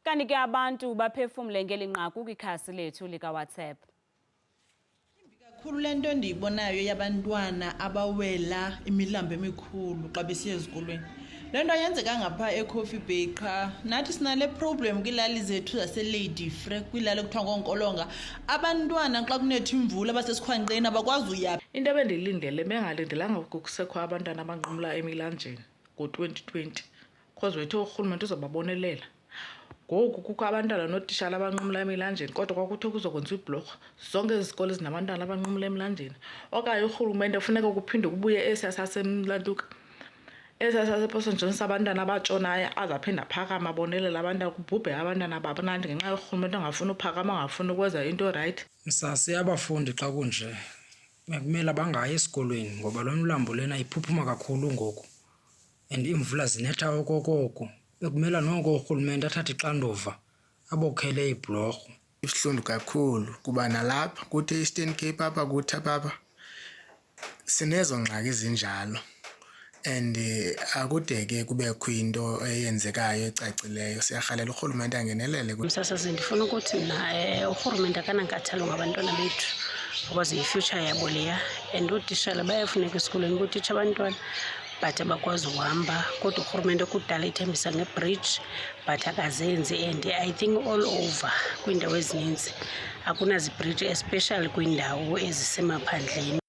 Kanti ke abantu baphefumule ngelinqaku kwikhasi lethu lika-WhatsApp. Kakhulu lento endiyibonayo yabantwana abawela imilambo emikhulu xa besiya ezikolweni. Lento yenzeka ngapha eCoffee Bay qha nathi sinale problem kwilali zethu zaseLadyfrey kwilali ekuthiwa ngoNkolonga. Abantwana xa kunetha imvula basesikhwanqeni abakwazi uya. Into ebendiyilindele bengalindelanga kusekho abantwana abanqumla emilanjeni ngo-2020 because wethu urhulumente uzobabonelela. Ngoku kukho abantwana nootishala abanqumla emilanjeni kodwa kwakuthiwa kuzokwenziwa ibhlorho zonke izikolo ezinabantwana abanqumla emilanjeni. Okanye urhulumente kufuneka kuphinde kubuye esiya sasemlantuka esiya sasePort John's abantwana abatshonayo azaphinda aphakama abonelela abantwana kubhubhe abantwana babanandi ngenxa yorhulumente ongafuni uphakama ongafuni ukwenza into right. Msasi abafundi xa kunje bekumele bangayi esikolweni ngoba lo mlambo lena iphuphuma kakhulu ngoku and imvula zinetha okokoko. Bekumela noko urhulumente athathe ixanduva abokhele ibhlorho. Ibuhlungu kakhulu kuba nalapha kuthi Eastern Cape apha kuthi apha sinezo ngxaki ezinjalo and akudeke kubekho into eyenzekayo ecacileyo. Siyarhalela urhulumente angenelele. Msasazi ndifuna ukuthi mna urhulumente akanankathalo ngabantwana bethu ngoba ziyi-future yabo leya and ootishala bayafuneka esikolweni ukutitsha abantwana but abakwazi uhamba kodwa urhulumente kudala ethembisa ngebridge but akazenzi and I think all over kwiindawo ezininzi akunazibridge especially kwiindawo ezisemaphandleni.